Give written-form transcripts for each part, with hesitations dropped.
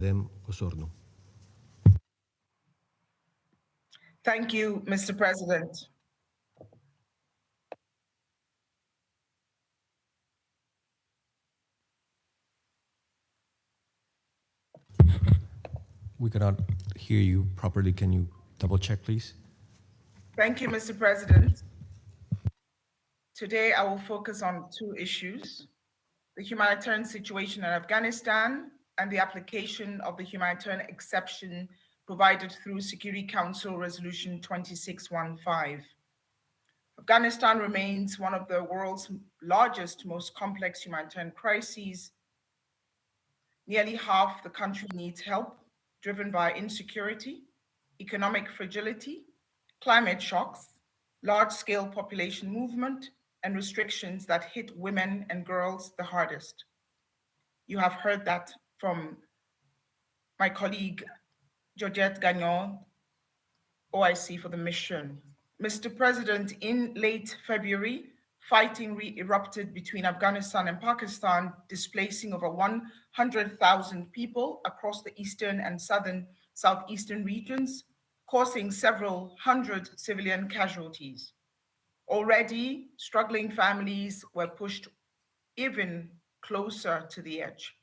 Edem, Wosornu. Thank you, Mr. President. We cannot hear you properly. Can you double check, please? Thank you, Mr. President. Today, I will focus on two issues: the humanitarian situation in Afghanistan and the application of the humanitarian exception provided through Security Council Resolution 2615. Afghanistan remains one of the world's largest, most complex humanitarian crises. Nearly half the country needs help, driven by insecurity, economic fragility, climate shocks, large-scale population movement, and restrictions that hit women and girls the hardest. You have heard that from my colleague Georgette Gagnon, OIC for the mission. Mr. President, in late February, fighting re-erupted between Afghanistan and Pakistan, displacing over 100,000 people across the eastern and southeastern regions, causing several hundred civilian casualties. Already, struggling families were pushed even closer to the edge.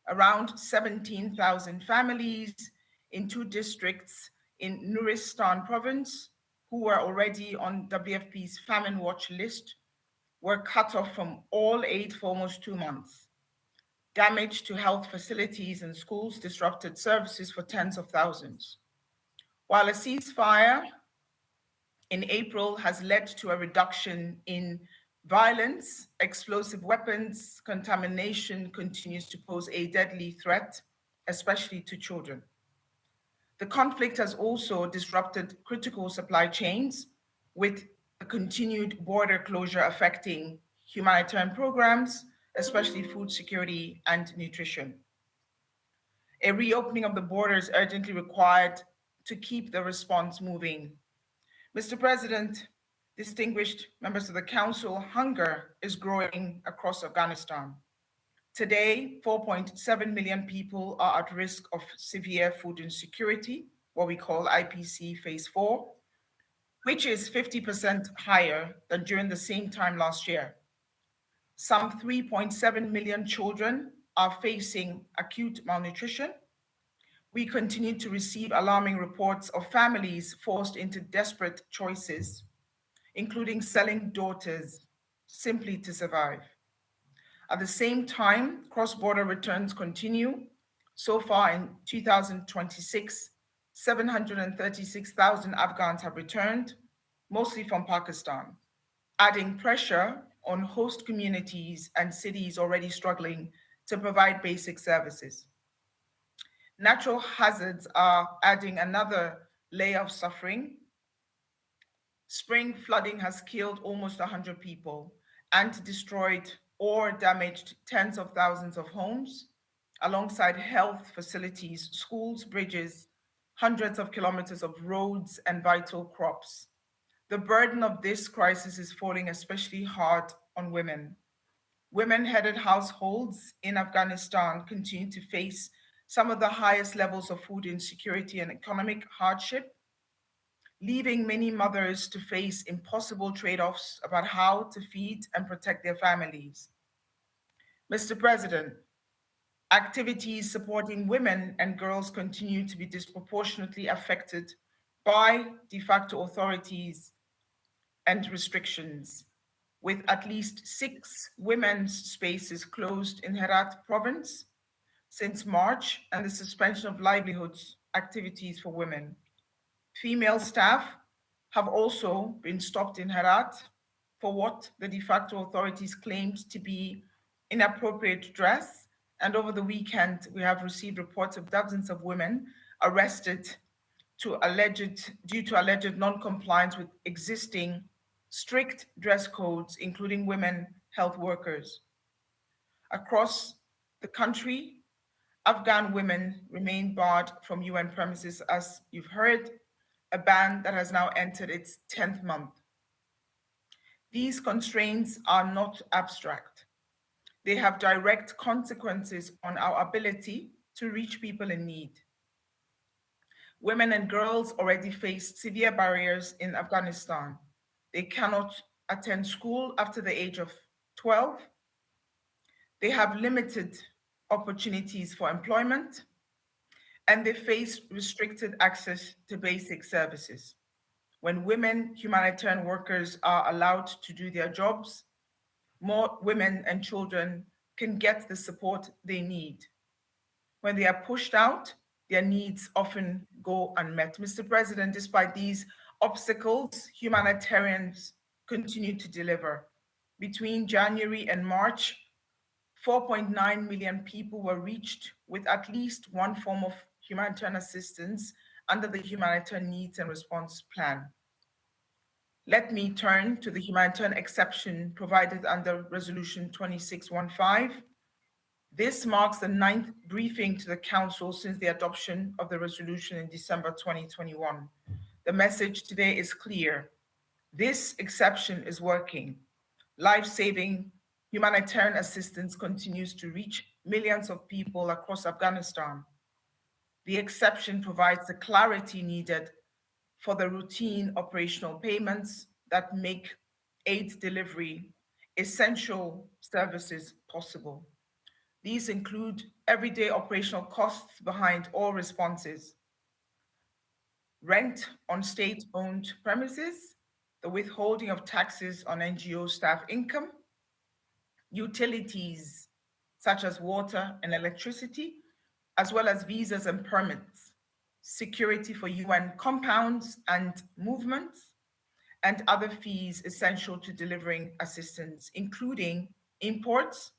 Around 17,000 families in two districts in Nuristan province, who were already on WFP's famine watch list, were cut off from all aid for almost 2 months. Damage to health facilities and schools disrupted services for tens of thousands. While a ceasefire in April has led to a reduction in violence, explosive weapons, contamination continues to pose a deadly threat, especially to children. The conflict has also disrupted critical supply chains, with the continued border closure affecting humanitarian programs, especially food security and nutrition. A reopening of the border is urgently required to keep the response moving. Mr. President, distinguished members of the Council, hunger is growing across Afghanistan. Today, 4.7 million people are at risk of severe food insecurity, what we call IPC Phase 4, which is 50% higher than during the same time last year. Some 3.7 million children are facing acute malnutrition. We continue to receive alarming reports of families forced into desperate choices, including selling daughters simply to survive. At the same time, cross-border returns continue. So far in 2026, 736,000 Afghans have returned, mostly from Pakistan, adding pressure on host communities and cities already struggling to provide basic services. Natural hazards are adding another layer of suffering. Spring flooding has killed almost 100 people and destroyed or damaged tens of thousands of homes, alongside health facilities, schools, bridges, hundreds of kilometers of roads, and vital crops. The burden of this crisis is falling especially hard on women. Women-headed households in Afghanistan continue to face some of the highest levels of food insecurity and economic hardship, leaving many mothers to face impossible trade-offs about how to feed and protect their families. Mr. President, activities supporting women and girls continue to be disproportionately affected by de facto authorities and restrictions, with at least 6 women's spaces closed in Herat province since March, and the suspension of livelihoods activities for women. Female staff have also been stopped in Herat for what the de facto authorities claimed to be inappropriate dress. And over the weekend, we have received reports of dozens of women arrested due to alleged non-compliance with existing strict dress codes, including women health workers. Across the country, Afghan women remain barred from UN premises, as you've heard, a ban that has now entered its 10th month. These constraints are not abstract. They have direct consequences on our ability to reach people in need. Women and girls already face severe barriers in Afghanistan. They cannot attend school after the age of 12. They have limited opportunities for employment, and they face restricted access to basic services. When women humanitarian workers are allowed to do their jobs, more women and children can get the support they need. When they are pushed out, their needs often go unmet. Mr. President, despite these obstacles, humanitarians continue to deliver. Between January and March, 4.9 million people were reached with at least one form of humanitarian assistance under the Humanitarian Needs and Response Plan. Let me turn to the humanitarian exception provided under Resolution 2615. This marks the 9th briefing to the Council since the adoption of the resolution in December 2021. The message today is clear. This exception is working. Life-saving humanitarian assistance continues to reach millions of people across Afghanistan. The exception provides the clarity needed for the routine operational payments that make aid delivery essential services possible. These include everyday operational costs behind all responses, rent on state-owned premises, the withholding of taxes on NGO staff income, utilities such as water and electricity, as well as visas and permits, security for UN compounds and movements, and other fees essential to delivering assistance, including imports,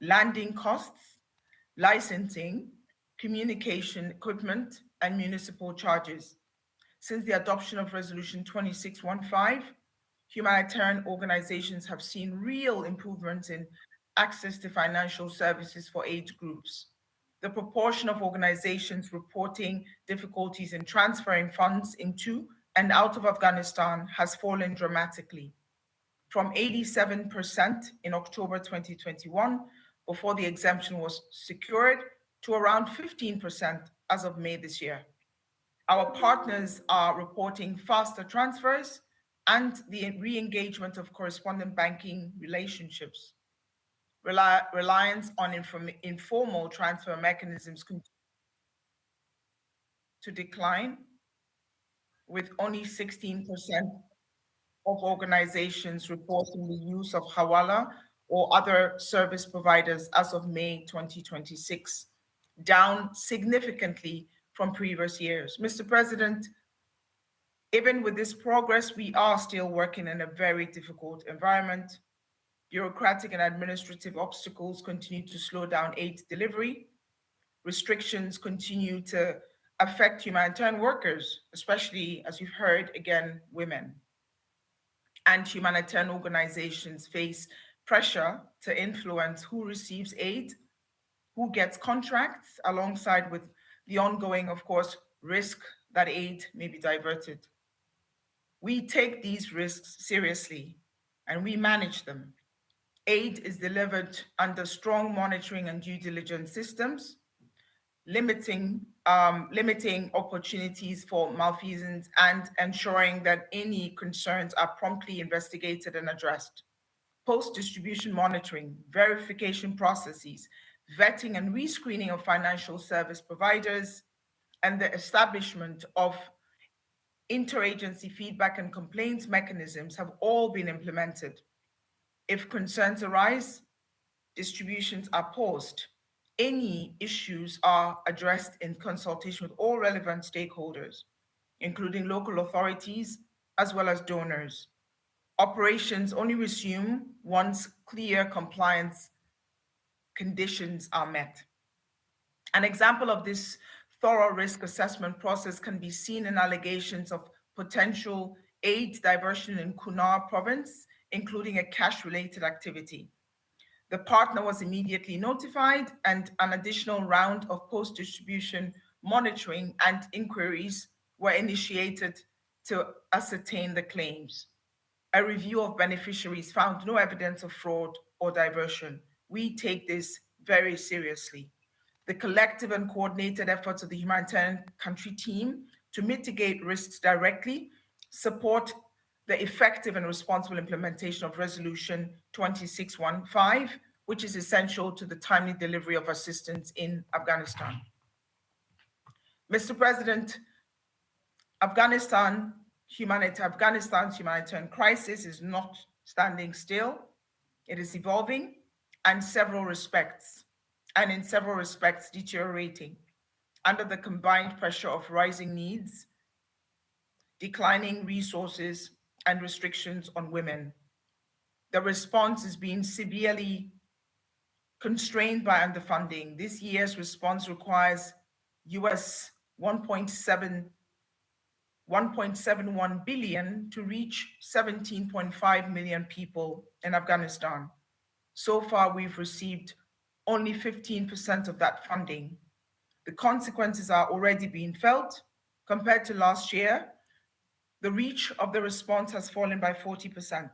landing costs, licensing, communication equipment, and municipal charges. Since the adoption of Resolution 2615, humanitarian organizations have seen real improvements in access to financial services for aid groups. The proportion of organizations reporting difficulties in transferring funds into and out of Afghanistan has fallen dramatically, from 87% in October 2021, before the exemption was secured, to around 15% as of May this year. Our partners are reporting faster transfers and the re-engagement of correspondent banking relationships. Reliance on informal transfer mechanisms continues to decline, with only 16% of organizations reporting the use of Hawala or other service providers as of May 2026, down significantly from previous years. Mr. President, even with this progress, we are still working in a very difficult environment. Bureaucratic and administrative obstacles continue to slow down aid delivery. Restrictions continue to affect humanitarian workers, especially, as you've heard, again, women. And humanitarian organizations face pressure to influence who receives aid, who gets contracts, alongside with the ongoing, of course, risk that aid may be diverted. We take these risks seriously and we manage them. Aid is delivered under strong monitoring and due diligence systems, limiting opportunities for malfeasance and ensuring that any concerns are promptly investigated and addressed. Post-distribution monitoring, verification processes, vetting and rescreening of financial service providers, and the establishment of interagency feedback and complaints mechanisms have all been implemented. If concerns arise, distributions are paused. Any issues are addressed in consultation with all relevant stakeholders, including local authorities as well as donors. Operations only resume once clear compliance conditions are met. An example of this thorough risk assessment process can be seen in allegations of potential aid diversion in Kunar province, including a cash-related activity. The partner was immediately notified and an additional round of post-distribution monitoring and inquiries were initiated to ascertain the claims. A review of beneficiaries found no evidence of fraud or diversion. We take this very seriously. the collective and coordinated efforts of the humanitarian country team to mitigate risks directly, support the effective and responsible implementation of Resolution 2615, which is essential to the timely delivery of assistance in Afghanistan. Mr. President, Afghanistan's humanitarian crisis is not standing still. It is evolving in several respects deteriorating under the combined pressure of rising needs, declining resources, and restrictions on women. The response is being severely constrained by underfunding. This year's response requires US 1.71 billion to reach 17.5 million people in Afghanistan. So far, we've received only 15% of that funding. The consequences are already being felt. Compared to last year, the reach of the response has fallen by 40%,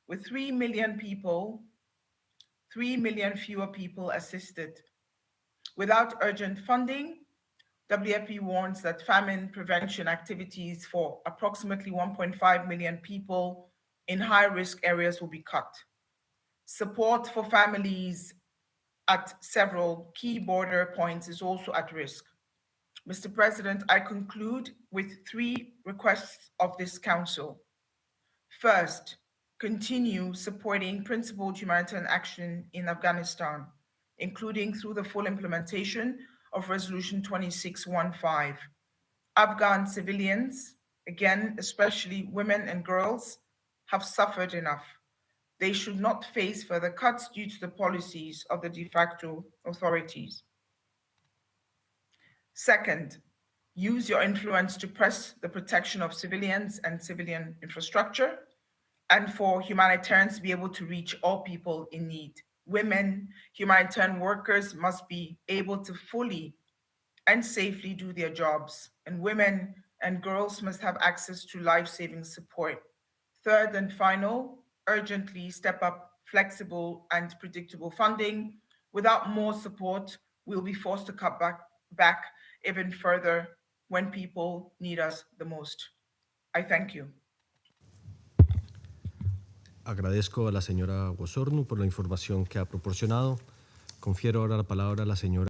with 3 million fewer people assisted. Without urgent funding, WFP warns that famine prevention activities for approximately 1.5 million people in high-risk areas will be cut. Support for families at several key border points is also at risk. Mr. President, I conclude with 3 requests of this Council. First, continue supporting principled humanitarian action in Afghanistan, including through the full implementation of Resolution 2615. Afghan civilians, again, especially women and girls, have suffered enough. They should not face further cuts due to the policies of the de facto authorities. Second, use your influence to press the protection of civilians and civilian infrastructure, and for humanitarians to be able to reach all people in need. Women, humanitarian workers must be able to fully and safely do their jobs, and women and girls must have access to life-saving support. Third and final, urgently step up flexible and predictable funding. Without more support, we'll be forced to cut back even further when people need us the most. I thank you. Agradezco a la señora Wosornu por la información que ha proporcionado. Confiero ahora la palabra a la señora